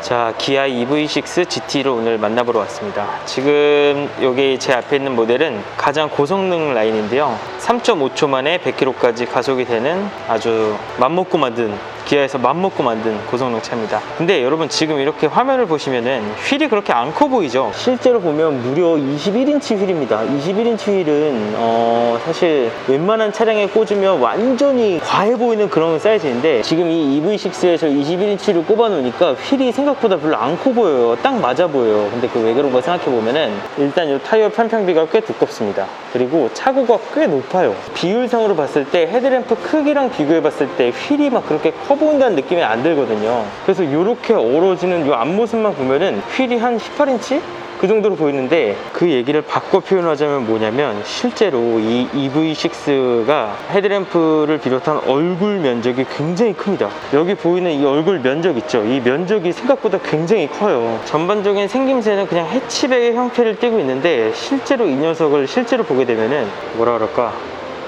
자, 기아 EV6 GT로 오늘 만나보러 왔습니다. 지금 여기 제 앞에 있는 모델은 가장 고성능 라인인데요, 3.5초 만에 100km까지 가속이 되는 아주 맘먹고 만든, 기아에서 맘먹고 만든 고성능 차입니다. 근데 여러분 지금 이렇게 화면을 보시면은 휠이 그렇게 안 커 보이죠? 실제로 보면 무려 21인치 휠입니다. 21인치 휠은 사실 웬만한 차량에 꽂으면 완전히 과해 보이는 그런 사이즈인데, 지금 이 EV6에서 21인치를 꼽아 놓으니까 휠이 생각보다 별로 안 커 보여요. 딱 맞아 보여요. 근데 그 왜 그런가 생각해 보면은, 일단 이 타이어 편평비가 꽤 두껍습니다. 그리고 차고가 꽤 높아요. 비율상으로 봤을 때 헤드램프 크기랑 비교해 봤을 때 휠이 막 그렇게 커 보인다는 느낌이 안 들거든요. 그래서 이렇게 어우러지는 이 앞모습만 보면은 휠이 한 18인치? 그 정도로 보이는데, 그 얘기를 바꿔 표현하자면 뭐냐면, 실제로 이 EV6가 헤드램프를 비롯한 얼굴 면적이 굉장히 큽니다. 여기 보이는 이 얼굴 면적 있죠? 이 면적이 생각보다 굉장히 커요. 전반적인 생김새는 그냥 해치백의 형태를 띠고 있는데, 실제로 이 녀석을 실제로 보게 되면은 뭐라 그럴까,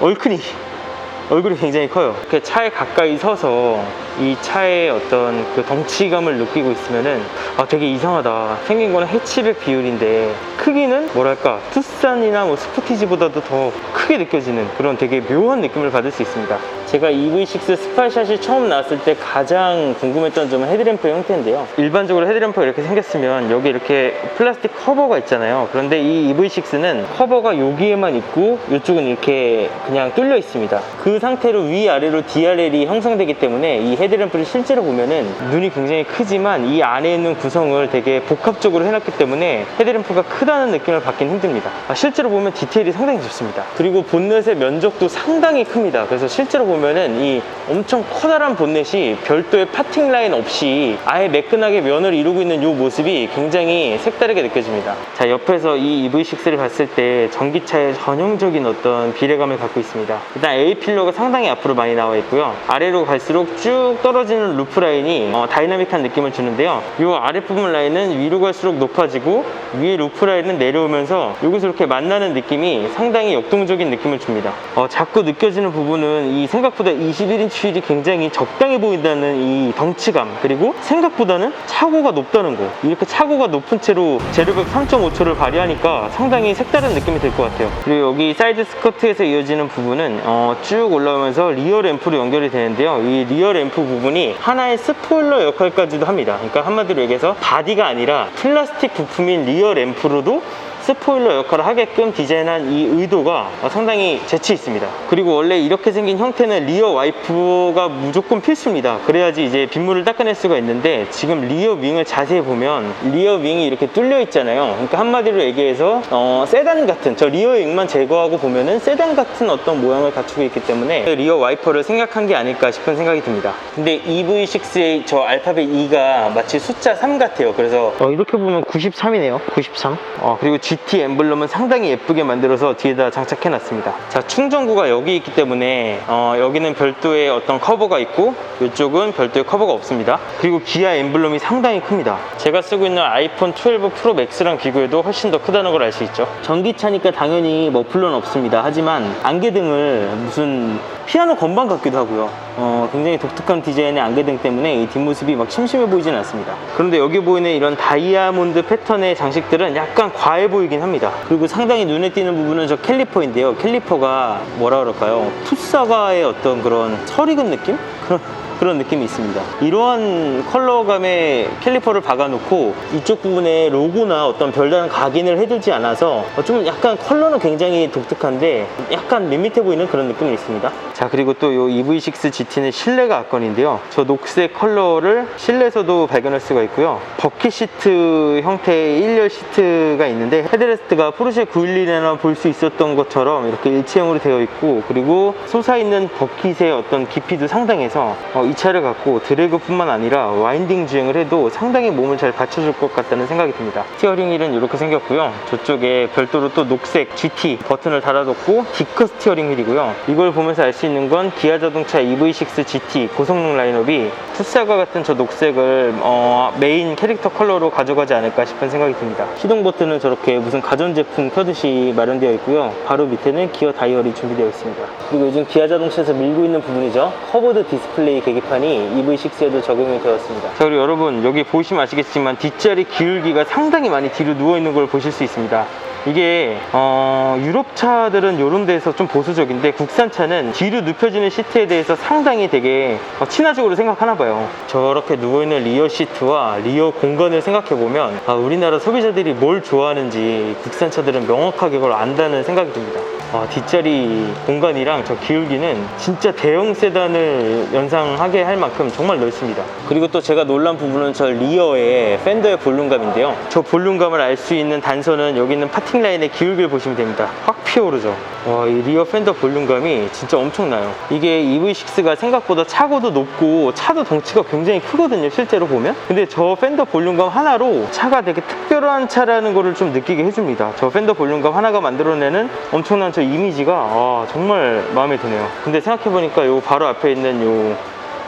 얼굴이 굉장히 커요. 이렇게 차에 가까이 서서 이 차의 어떤 그 덩치감을 느끼고 있으면은 되게 이상하다. 생긴 거는 해치백 비율인데 크기는 뭐랄까, 투싼이나 뭐 스포티지보다도 더 크게 느껴지는 그런 되게 묘한 느낌을 받을 수 있습니다. 제가 EV6 스파샷이 처음 나왔을 때 가장 궁금했던 점은 헤드램프의 형태인데요, 일반적으로 헤드램프가 이렇게 생겼으면 여기 이렇게 플라스틱 커버가 있잖아요. 그런데 이 EV6는 커버가 여기에만 있고 이쪽은 이렇게 그냥 뚫려 있습니다. 그 상태로 위아래로 DRL이 형성되기 때문에 이 헤드램프를 실제로 보면은 눈이 굉장히 크지만 이 안에 있는 구성을 되게 복합적으로 해놨기 때문에 헤드램프가 크다는 느낌을 받긴 힘듭니다. 실제로 보면 디테일이 상당히 좋습니다. 그리고 본넷의 면적도 상당히 큽니다. 그래서 실제로 보면은 이 엄청 커다란 본넷이 별도의 파팅 라인 없이 아예 매끈하게 면을 이루고 있는 이 모습이 굉장히 색다르게 느껴집니다. 자, 옆에서 이 EV6를 봤을 때 전기차의 전형적인 어떤 비례감을 갖고 있습니다. 일단 A필러가 상당히 앞으로 많이 나와 있고요, 아래로 갈수록 쭉 떨어지는 루프 라인이 다이나믹한 느낌을 주는데요, 이 아랫부분 라인은 위로 갈수록 높아지고 위에 루프 라인은 내려오면서 여기서 이렇게 만나는 느낌이 상당히 역동적인 느낌을 줍니다. 자꾸 느껴지는 부분은 이 생각보다 21인치 휠이 굉장히 적당해 보인다는 이 덩치감, 그리고 생각보다는 차고가 높다는 거. 이렇게 차고가 높은 채로 제로백 3.5초를 발휘하니까 상당히 색다른 느낌이 들 것 같아요. 그리고 여기 사이드 스커트에서 이어지는 부분은 쭉 올라오면서 리어 램프로 연결이 되는데요, 이 리어 램프 부분이 하나의 스포일러 역할까지도 합니다. 그러니까 한마디로 얘기해서 바디가 아니라 플라스틱 부품인 리어 램프로도 스포일러 역할을 하게끔 디자인한 이 의도가 상당히 재치 있습니다. 그리고 원래 이렇게 생긴 형태는 리어 와이퍼가 무조건 필수입니다. 그래야지 이제 빗물을 닦아낼 수가 있는데, 지금 리어 윙을 자세히 보면 리어 윙이 이렇게 뚫려 있잖아요. 그러니까 한마디로 얘기해서 세단 같은, 저 리어 윙만 제거하고 보면은 세단 같은 어떤 모양을 갖추고 있기 때문에 리어 와이퍼를 생각한 게 아닐까 싶은 생각이 듭니다. 근데 EV6의 저 알파벳 E가 마치 숫자 3 같아요. 그래서 이렇게 보면 93이네요 93. 그리고 GT 엠블럼은 상당히 예쁘게 만들어서 뒤에다 장착해 놨습니다. 자, 충전구가 여기 있기 때문에 여기는 별도의 어떤 커버가 있고 이쪽은 별도의 커버가 없습니다. 그리고 기아 엠블럼이 상당히 큽니다. 제가 쓰고 있는 아이폰 12 프로 맥스랑 비교해도 훨씬 더 크다는 걸 알 수 있죠. 전기차니까 당연히 머플러는 없습니다. 하지만 안개등을 무슨 피아노 건반 같기도 하고요. 굉장히 독특한 디자인의 안개등 때문에 이 뒷모습이 막 심심해 보이진 않습니다. 그런데 여기 보이는 이런 다이아몬드 패턴의 장식들은 약간 과해 보이긴 합니다. 그리고 상당히 눈에 띄는 부분은 저 캘리퍼인데요, 캘리퍼가 뭐라 그럴까요, 풋사과의 어떤 그런 설익은 느낌? 그런 느낌이 있습니다. 이러한 컬러감의 캘리퍼를 박아놓고 이쪽 부분에 로고나 어떤 별다른 각인을 해두지 않아서 좀 약간 컬러는 굉장히 독특한데 약간 밋밋해 보이는 그런 느낌이 있습니다. 자, 그리고 또 이 EV6 GT는 실내가 압권인데요, 저 녹색 컬러를 실내에서도 발견할 수가 있고요, 버킷 시트 형태의 1열 시트가 있는데 헤드레스트가 포르쉐 911에나 볼 수 있었던 것처럼 이렇게 일체형으로 되어 있고, 그리고 솟아있는 버킷의 어떤 깊이도 상당해서 이 차를 갖고 드래그뿐만 아니라 와인딩 주행을 해도 상당히 몸을 잘 받쳐줄 것 같다는 생각이 듭니다. 스티어링 휠은 이렇게 생겼고요, 저쪽에 별도로 또 녹색 GT 버튼을 달아뒀고 디커 스티어링 휠이고요, 이걸 보면서 알 수 있는 건 기아 자동차 EV6 GT 고성능 라인업이 풋사과 같은 저 녹색을 메인 캐릭터 컬러로 가져가지 않을까 싶은 생각이 듭니다. 시동 버튼은 저렇게 무슨 가전제품 켜듯이 마련되어 있고요, 바로 밑에는 기어 다이얼이 준비되어 있습니다. 그리고 요즘 기아 자동차에서 밀고 있는 부분이죠, 커버드 디스플레이 계기판이 EV6에도 적용이 되었습니다. 자, 그리고 여러분 여기 보시면 아시겠지만 뒷자리 기울기가 상당히 많이 뒤로 누워있는 걸 보실 수 있습니다. 이게 유럽 차들은 이런 데서 좀 보수적인데 국산차는 뒤로 눕혀지는 시트에 대해서 상당히 되게 친화적으로 생각하나 봐요. 저렇게 누워있는 리어 시트와 리어 공간을 생각해보면 우리나라 소비자들이 뭘 좋아하는지 국산차들은 명확하게 그걸 안다는 생각이 듭니다. 뒷자리 공간이랑 저 기울기는 진짜 대형 세단을 연상하게 할 만큼 정말 넓습니다. 그리고 또 제가 놀란 부분은 저 리어의 팬더의 볼륨감인데요. 저 볼륨감을 알 수 있는 단서는 여기 있는 파팅 라인의 기울기를 보시면 됩니다. 확 피어오르죠. 와, 이 리어 팬더 볼륨감이 진짜 엄청나요. 이게 EV6가 생각보다 차고도 높고 차도 덩치가 굉장히 크거든요, 실제로 보면. 근데 저 팬더 볼륨감 하나로 차가 되게 특별한 차라는 거를 좀 느끼게 해줍니다. 저 팬더 볼륨감 하나가 만들어내는 엄청난 저 이미지가 정말 마음에 드네요. 근데 생각해보니까 요 바로 앞에 있는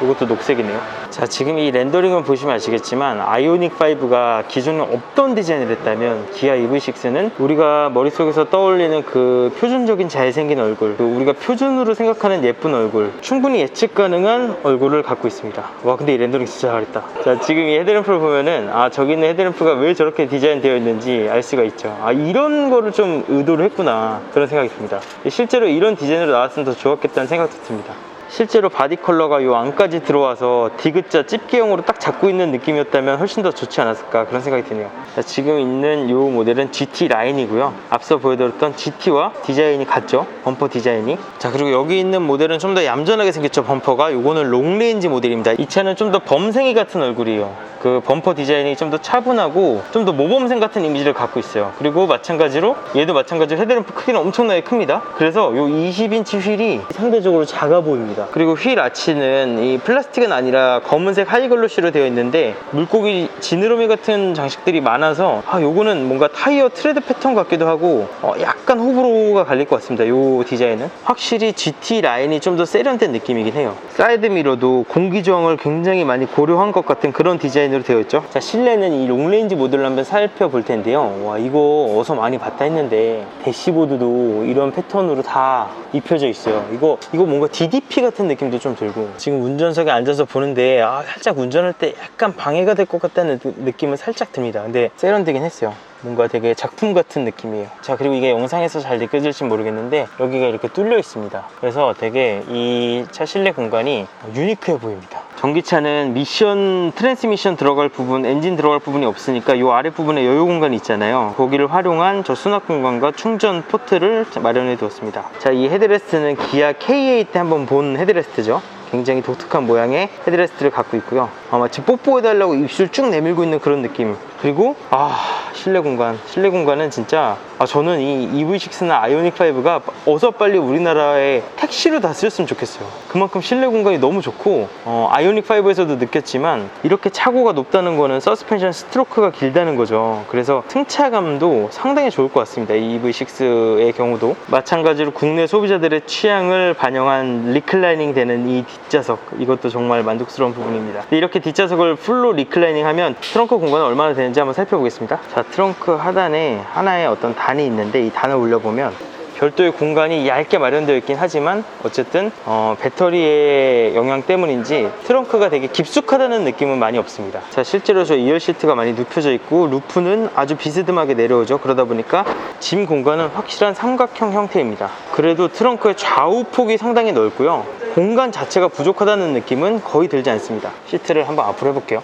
요것도 녹색이네요. 자, 지금 이 렌더링을 보시면 아시겠지만 아이오닉5가 기존에 없던 디자인을 했다면 기아 EV6는 우리가 머릿속에서 떠올리는 그 표준적인 잘생긴 얼굴, 우리가 표준으로 생각하는 예쁜 얼굴, 충분히 예측 가능한 얼굴을 갖고 있습니다. 와, 근데 이 렌더링 진짜 잘했다. 자, 지금 이 헤드램프를 보면은 저기 있는 헤드램프가 왜 저렇게 디자인되어 있는지 알 수가 있죠. 이런 거를 좀 의도를 했구나, 그런 생각이 듭니다. 실제로 이런 디자인으로 나왔으면 더 좋았겠다는 생각도 듭니다. 실제로 바디 컬러가 요 안까지 들어와서 디귿자 집게형으로 딱 잡고 있는 느낌이었다면 훨씬 더 좋지 않았을까, 그런 생각이 드네요. 자, 지금 있는 요 모델은 GT 라인이고요. 앞서 보여드렸던 GT와 디자인이 같죠, 범퍼 디자인이. 자, 그리고 여기 있는 모델은 좀 더 얌전하게 생겼죠, 범퍼가. 요거는 롱레인지 모델입니다. 이 차는 좀 더 범생이 같은 얼굴이에요. 그 범퍼 디자인이 좀 더 차분하고 좀 더 모범생 같은 이미지를 갖고 있어요. 그리고 마찬가지로 얘도 마찬가지로 헤드램프 크기는 엄청나게 큽니다. 그래서 요 20인치 휠이 상대적으로 작아 보입니다. 그리고 휠 아치는 이 플라스틱은 아니라 검은색 하이글로시로 되어 있는데 물고기 지느러미 같은 장식들이 많아서 요거는 뭔가 타이어 트레드 패턴 같기도 하고 약간 호불호가 갈릴 것 같습니다. 요 디자인은 확실히 GT 라인이 좀 더 세련된 느낌이긴 해요. 사이드 미러도 공기 저항을 굉장히 많이 고려한 것 같은 그런 디자인으로 되어 있죠. 자, 실내는 이 롱레인지 모델로 한번 살펴볼 텐데요. 와, 이거 어서 많이 봤다 했는데 대시보드도 이런 패턴으로 다 입혀져 있어요. 이거 뭔가 DDP 같은 느낌도 좀 들고, 지금 운전석에 앉아서 보는데 살짝 운전할 때 약간 방해가 될 것 같다는 느낌은 살짝 듭니다. 근데 세련되긴 했어요. 뭔가 되게 작품 같은 느낌이에요. 자, 그리고 이게 영상에서 잘 느껴질지 모르겠는데 여기가 이렇게 뚫려 있습니다. 그래서 되게 이 차 실내 공간이 유니크해 보입니다. 전기차는 미션, 트랜스미션 들어갈 부분, 엔진 들어갈 부분이 없으니까 이 아랫부분에 여유 공간이 있잖아요. 거기를 활용한 저 수납 공간과 충전 포트를 마련해 두었습니다. 자, 이 헤드레스트는 기아 K8 때 한번 본 헤드레스트죠. 굉장히 독특한 모양의 헤드레스트를 갖고 있고요. 마치 뽀뽀해달라고 입술 쭉 내밀고 있는 그런 느낌. 그리고 실내 공간은 진짜 저는 이 EV6나 아이오닉5가 어서 빨리 우리나라에 택시로 다 쓰였으면 좋겠어요. 그만큼 실내 공간이 너무 좋고, 아이오닉5에서도 느꼈지만 이렇게 차고가 높다는 거는 서스펜션 스트로크가 길다는 거죠. 그래서 승차감도 상당히 좋을 것 같습니다. 이 EV6의 경우도 마찬가지로 국내 소비자들의 취향을 반영한 리클라이닝 되는 이 뒷좌석, 이것도 정말 만족스러운 부분입니다. 이렇게 뒷좌석을 풀로 리클라이닝 하면 트렁크 공간은 얼마나 되는지 한번 살펴보겠습니다. 자, 트렁크 하단에 하나의 어떤 단이 있는데 이 단을 올려보면 별도의 공간이 얇게 마련되어 있긴 하지만 어쨌든 배터리의 영향 때문인지 트렁크가 되게 깊숙하다는 느낌은 많이 없습니다. 자, 실제로 저 2열 시트가 많이 눕혀져 있고 루프는 아주 비스듬하게 내려오죠. 그러다 보니까 짐 공간은 확실한 삼각형 형태입니다. 그래도 트렁크의 좌우 폭이 상당히 넓고요. 공간 자체가 부족하다는 느낌은 거의 들지 않습니다. 시트를 한번 앞으로 해볼게요.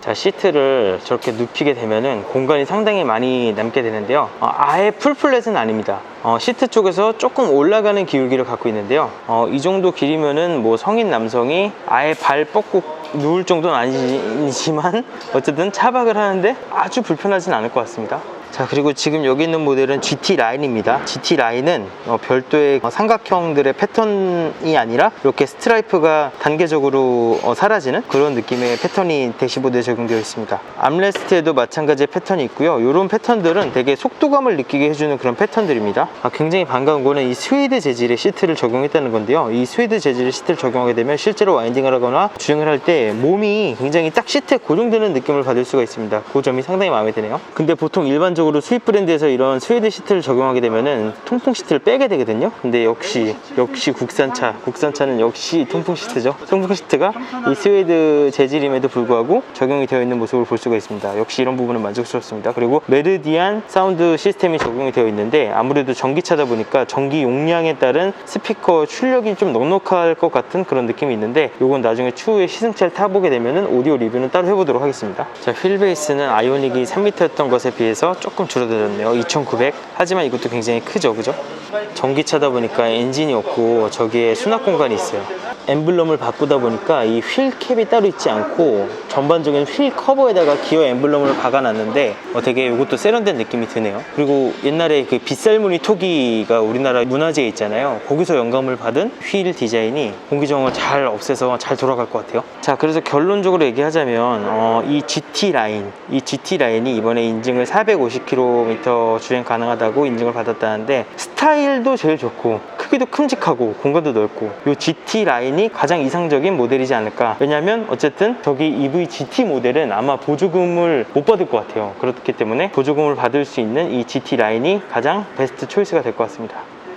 자, 시트를 저렇게 눕히게 되면은 공간이 상당히 많이 남게 되는데요. 아예 풀플랫은 아닙니다. 시트 쪽에서 조금 올라가는 기울기를 갖고 있는데요. 이 정도 길이면은 뭐 성인 남성이 아예 발 뻗고 누울 정도는 아니지만 어쨌든 차박을 하는데 아주 불편하진 않을 것 같습니다. 자, 그리고 지금 여기 있는 모델은 GT 라인입니다. GT 라인은 별도의 삼각형들의 패턴이 아니라 이렇게 스트라이프가 단계적으로 사라지는 그런 느낌의 패턴이 대시보드에 적용되어 있습니다. 암레스트에도 마찬가지의 패턴이 있고요. 이런 패턴들은 되게 속도감을 느끼게 해주는 그런 패턴들입니다. 굉장히 반가운 거는 이 스웨이드 재질의 시트를 적용했다는 건데요. 이 스웨이드 재질의 시트를 적용하게 되면 실제로 와인딩을 하거나 주행을 할 때 몸이 굉장히 딱 시트에 고정되는 느낌을 받을 수가 있습니다. 그 점이 상당히 마음에 드네요. 근데 보통 일반적으로 일반적으로 수입 브랜드에서 이런 스웨이드 시트를 적용하게 되면은 통풍 시트를 빼게 되거든요. 근데 역시 국산차는 역시 통풍 시트죠. 통풍 시트가 이 스웨이드 재질임에도 불구하고 적용이 되어 있는 모습을 볼 수가 있습니다. 역시 이런 부분은 만족스럽습니다. 그리고 메르디안 사운드 시스템이 적용이 되어 있는데 아무래도 전기차다 보니까 전기 용량에 따른 스피커 출력이 좀 넉넉할 것 같은 그런 느낌이 있는데 이건 나중에 추후에 시승차를 타보게 되면은 오디오 리뷰는 따로 해보도록 하겠습니다. 자, 휠베이스는 아이오닉이 3m였던 것에 비해서 조금 줄어들었네요. 2900. 하지만 이것도 굉장히 크죠, 그죠? 전기차다 보니까 엔진이 없고 저기에 수납 공간이 있어요. 엠블럼을 바꾸다 보니까 이 휠캡이 따로 있지 않고 전반적인 휠 커버에다가 기어 엠블럼을 박아놨는데 되게 이것도 세련된 느낌이 드네요. 그리고 옛날에 그 빗살무늬 토기가 우리나라 문화재에 있잖아요. 거기서 영감을 받은 휠 디자인이 공기저항을 잘 없애서 잘 돌아갈 것 같아요. 자, 그래서 결론적으로 얘기하자면 이 GT 라인이 이번에 인증을 450km 주행 가능하다고 인증을 받았다는데 스타일도 제일 좋고 크기도 큼직하고 공간도 넓고 이 GT 라인이 가장 이상적인 모델이지 않을까. 왜냐면 어쨌든 저기 EV GT 모델은 아마 보조금을 못 받을 것 같아요. 그렇기 때문에 보조금을 받을 수 있는 이 GT 라인이 가장 베스트 초이스가 될 것 같습니다.